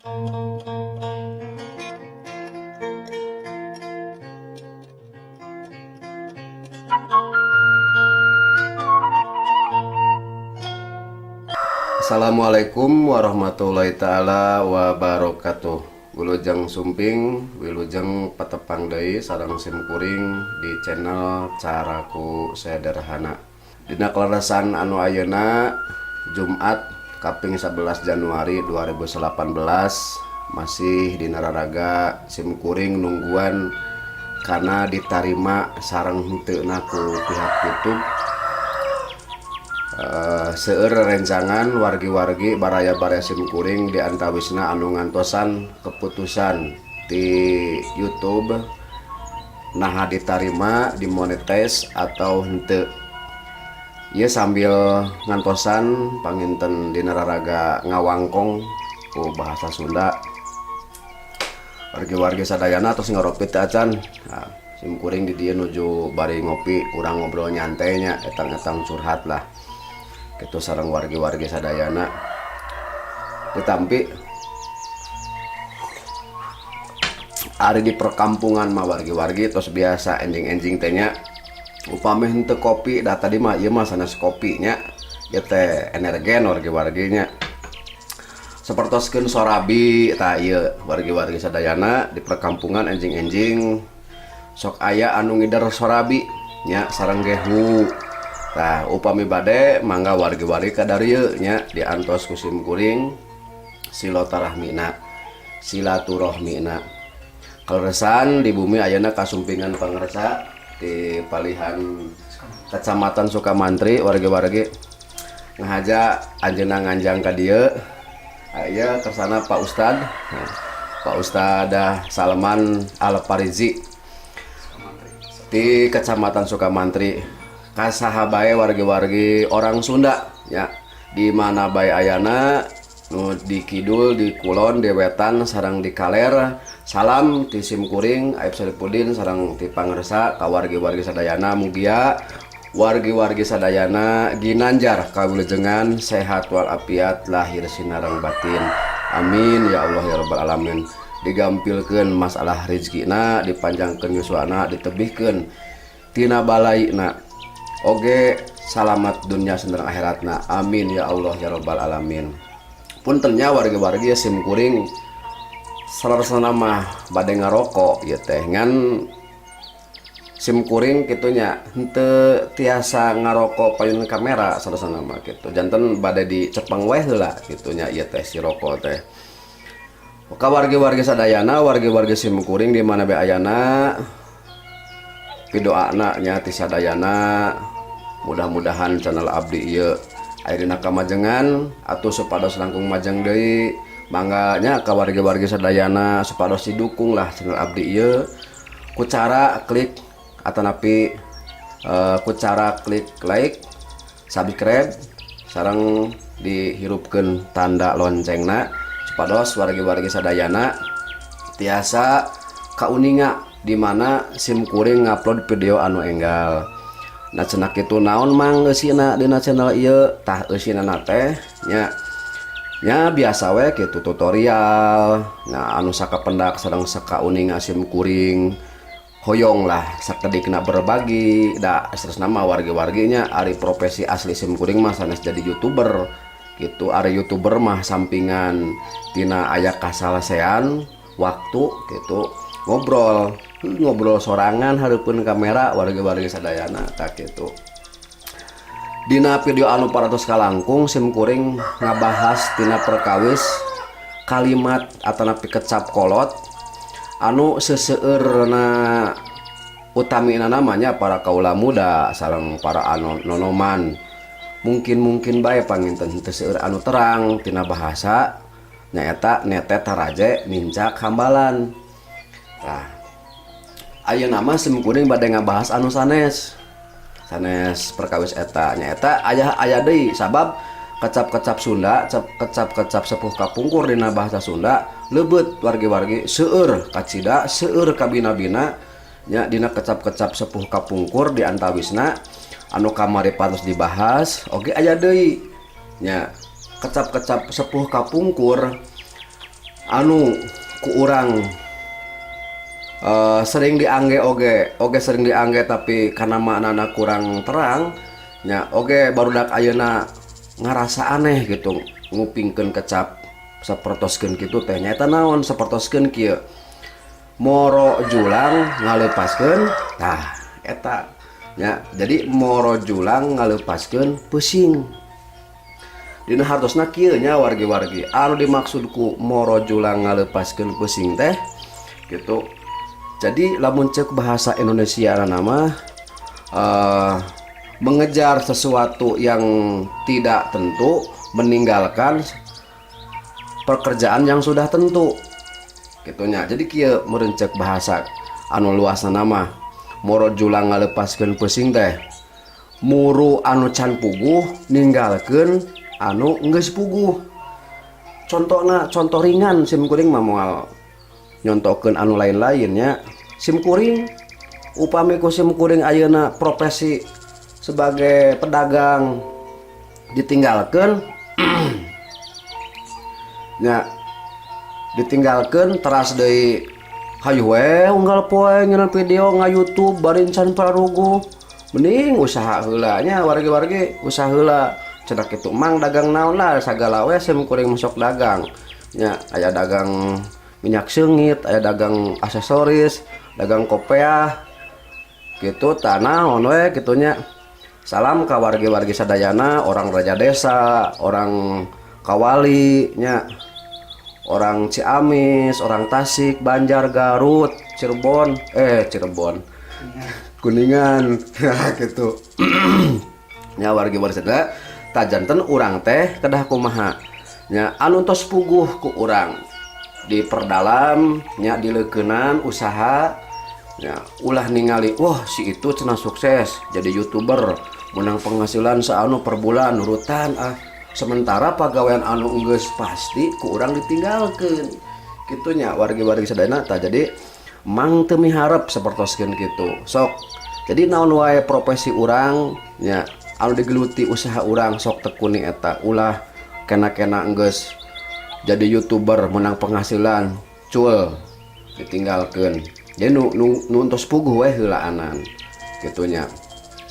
Assalamualaikum warahmatullahi ta'ala wabarakatuh. Wilujeng sumping, wilujeng patepang deui sareng simkuring di channel Caraku Sederhana. Dina kaleresan anu ayeuna Jumat kaping 11 Januari 2018 masih dina raraga simkuring nungguan karena ditarima sareng henteu ku pihak YouTube. Seueur rencangan wargi-wargi baraya-baraya simkuring di antawisna anu ngantosan keputusan di YouTube nah ditarima dimonetize atau henteu. Ieu sambil ngantosan panginten dina raraga ngawangkong ku bahasa Sunda. Wargi-wargi sadayana tos ngaropit teh acan. Nah, simkuring di dieu nuju bari ngopi urang ngobrol nyantai nya etang-etang curhat lah. Itu sareng wargi-wargi sadayana ditampi ari di perkampungan mah wargi-wargi tos biasa enjing-enjing teh nya upami henteu kopi da tadi mah ieu mah sanes kopi nya ieu teh energen wargi-wargi nya sapertoskeun sorabi tah ieu wargi-wargi sadayana di perkampungan enjing-enjing sok aya anu ngider sorabi nya sareng gehu. Nah, upami bade mangga wargi-wargi kadarieu nya diantos ku simkuring silaturahmina. Kaleresan di bumi ayeuna kasumpingan pangresa di palihan Kecamatan Sukamantri wargi-wargi ngahaja anjeunna nganjang ka dieu. Aya kersana Pak Ustad. Nah, Pak Ustad Salman Al-Farizi di Kecamatan Sukamantri. Kasaha bae wargi-wargi orang Sunda ya di mana bae ayana nu di kidul di kulon di wetan sareng di kaler salam ti simkuring Aib Salipuddin sareng ti pangresa ka wargi-wargi sadayana mugia wargi-wargi sadayana ginanjar kawilujengan sehat walafiat lahir sinareng batin amin ya Allah ya rabbal alamin. Digampilkeun masalah rezekina dipanjangkeun yuswana ditebihkeun tina balaina oge salamat dunia senderang akhiratna amin ya Allah ya rabbal alamin. Puntennya wargi-wargi simkuring salasana mah bade ngarokok ieu teh ngan simkuring kitunya henteu tiasa ngarokok payun kamera salasana mah kitu janten bade dicepeng we heula kitunya ieu teh si rokok teh. Ka wargi-wargi sadayana wargi-wargi simkuring di mana bae ayana pidoana nya ti sadayana mudah-mudahan channel abdi ieu ayeuna kamajengan atuh supados langkung majeng deui mangga nya ka wargi-wargi sadayana supados didukung lah channel abdi ieu ku cara klik atanapi ku cara klik like subscribe sareng dihirupkeun tanda loncengna supados wargi-wargi sadayana tiasa kauninga di mana simkuring ngupload video anu enggal. Nah cenah kitu naon mang eusina dina channel ieu tah eusina teh nya biasa we kitu tutorial. Nah anu sakapendak sareng sakauninga simkuring hoyong lah sakedikna berbagi da asresna mah wargi-wargi nya ari profesi asli simkuring mah sanes jadi YouTuber gitu. Ari YouTuber mah sampingan tina aya kasalesean waktu gitu ngobrol sorangan hareupeun kamera warga-warga sadayana tak kitu. Dina video anu paratos kalangkung simkuring ngabahas tina perkawis kalimat atanapi kecap kolot anu seseueurna utamina namanya para kaula muda sareng para anu nonoman mungkin bae panginten teu seueur anu terang tina bahasa nyaeta netet taraje nincak hambalan. Nah, ayeuna mah simkuring bade ngabahas anu sanes perkawis eta nyaeta aya deui sabab kecap-kecap Sunda kecap-kecap sepuh kapungkur dina bahasa Sunda lebeut wargi-wargi seueur kacida seueur kabina-bina nya dina kecap-kecap sepuh kapungkur di antawisna anu kamari patos dibahas oge aya deui nya kecap-kecap sepuh kapungkur anu ku urang sering diangge oge sering diangge tapi karena maknana kurang terang nya oge barudak ayeuna ngarasa aneh gitu ngupingkeun kecap sapertoskeun kitu teh nyaeta naon sapertoskeun kieu moro julang ngalepaskeun tah eta ya jadi moro julang ngalepaskeun pusing dina hartosna kieu nya wargi-wargi anu dimaksudku moro julang ngalepaskeun pusing teh gitu. Jadi lamun ceuk bahasa Indonesia nama mengejar sesuatu yang tidak tentu meninggalkan pekerjaan yang sudah tentu gitunya. Jadi kieu merencek bahasa anu luasna nama moro julang ngalepaskeun pusing teh muru anu can puguh ninggalkeun anu geus puguh. Contoh ringan sim kuring mah moal nyontokeun anu lain-lainnya. Sim kuring upami ku sim kuring ayeuna profesi sebagai pedagang ditinggalkeun nya ditinggalkeun teras deui hayu we unggal poe nyeuneuh video nga YouTube bari can prarugu mending usaha heula nya wargi-wargi usaha heula cedak kitu mang dagang naon lah sagala we sim kuring masuk dagang nya aya dagang minyak seungit aya dagang aksesoris dagang kopiah gitu tanah we gitunya. Salam ka wargi-wargi sadayana orang raja desa orang kawali nya orang Ciamis orang Tasik Banjar Garut Cirebon Kuningan gitu nya wargi-wargi sadaya tajanten urang teh kedah kumaha nya anu tos puguh ku urang diperdalam nya dileukeunnan usaha nya ulah ningali wah si itu cenah sukses jadi YouTuber menang penghasilan saanu per bulan nurutan sementara pagawean anu geus pasti ku urang ditinggalkeun kitu nya wargi-wargi sadayana tah. Jadi mang teu miharep sapertoskeun kitu sok jadi naon wae profesi urang nya anu digeluti usaha urang sok tekuni eta ulah kena-kena geus jadi YouTuber menang penghasilan cul ditinggalkeun. Jadi nu entos puguh we heulaanan gitunya.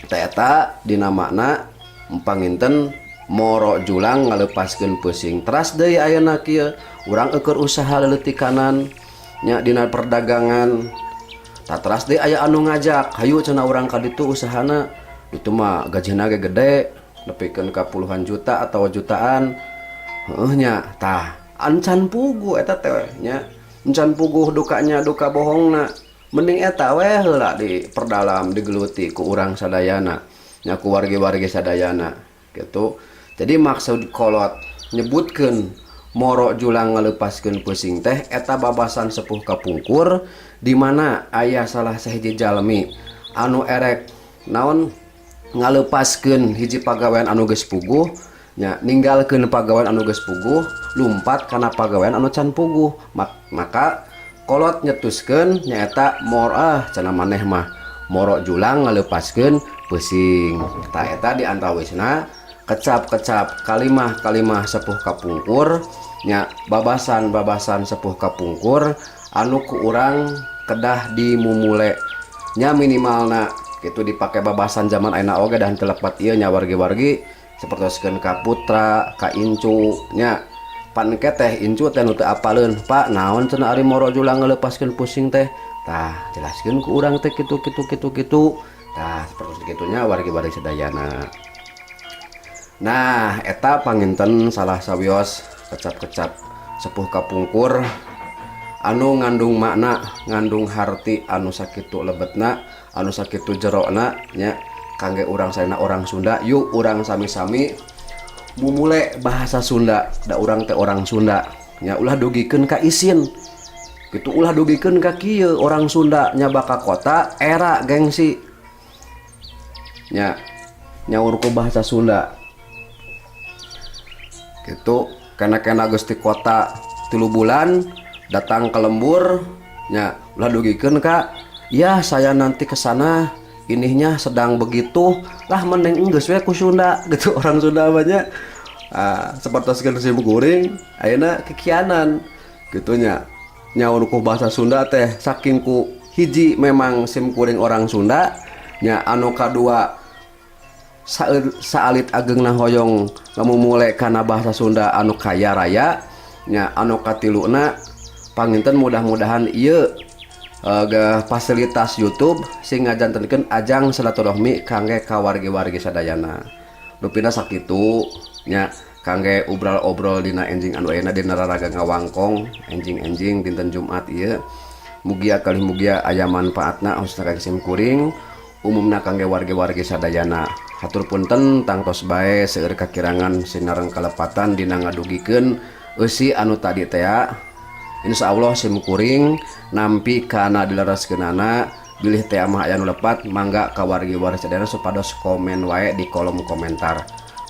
Eta dina makna empanginten moro julang ngalepaskeun pusing. Teras deui ayeuna kieu urang eukeun usaha leleutikanan nya dina perdagangan. Tak teras deui aya anu ngajak, hayu cenah urang ka ditu usahana. Itu mah gajina ge gede, nepikeun ka puluhan juta atau jutaan. Heuh nya tah ancan puguh eta teh nya. Encan puguh dukanya duka bohongna. Mending eta we heula diperdalam digeluti ku urang sadayana nya ku wargi-wargi sadayana gitu. Jadi maksud kolot nyebutkeun moro julang ngalepaskeun pusing teh eta babasan sepuh kapungkur di mana aya salah sahiji jalmi anu erek naon ngalepaskeun hiji pagawean anu geus puguh nya ninggalkeun pagawean anu geus puguh lumpat kana pagawean anu can puguh maka kolot nyetuskeun nyaeta cenah maneh mah moro julang ngalepaskeun pusing. Tah eta di antawisna kecap-kecap kalimah-kalimah sepuh kapungkur nya babasan-babasan sepuh kapungkur anu ku urang kedah dimumule nya minimalna kitu dipake babasan zaman ayeuna oge dan telepat ieu nya wargi-wargi sapertoskeun ka putra ka incu nya pan teh incu teh nu teu apaleun Pak naon cenah ari moro julang ngalepaskeun pusing teh tah jelaskeun ku urang teh kitu tah sapertos kitunya wargi-wargi sadayana. Nah eta panginten salah sawios kecap-kecap sepuh kapungkur anu ngandung makna ngandung harti anu sakitu lebetna anu sakitu jerona nya kangge urang sadayana orang Sunda. Yuk urang sami-sami mumule bahasa Sunda da urang teh orang Sunda nya ulah dugikeun ka isin gitu ulah dugikeun ka kieu orang Sunda nya baka kota era gengsi nya nyaur ku bahasa Sunda gitu kena geus ti kota 3 bulan datang ke lembur nya ulah dugikeun ka ya saya nanti ke sana inihnya sedang begitu lah mending geus we ku Sunda gitu orang Sunda banyak sapertoskeun sim kuring ayeuna kikianan gitunya nyaur ku bahasa Sunda teh saking ku hiji memang sim kuring orang Sunda nya anu kadua saalit agengna hoyong ngamumule kana bahasa Sunda anu kaya raya nya anu katiluna panginten mudah-mudahan ieu fasilitas YouTube sing ngajantenkeun ajang silaturahmi kangge ka wargi-wargi sadayana lupina sakitu nya kangge obrol-obrol dina enjing anu ayeuna dina raraga ngawangkong enjing-enjing dinten Jumat ieu mugia kalih mugia aya manfaatna khususna kangge sim kuring umumna kangge wargi-wargi sadayana hatur punten tangtos bae seueur kakirangan sinareng kalepatan dina ngadugikeun eusi anu tadi teh insyaallah sim kuring nampi kana dileraskeunana bilih teh mah aya nu lepat mangga ka wargi-wargi sadayana supados komen wae di kolom komentar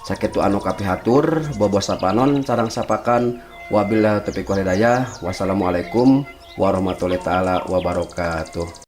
sakitu anu kapihatur bobo sapanon sareng sapakan wabillahi taufiq wal hidayah wassalamualaikum warahmatullahi taala wabarakatuh.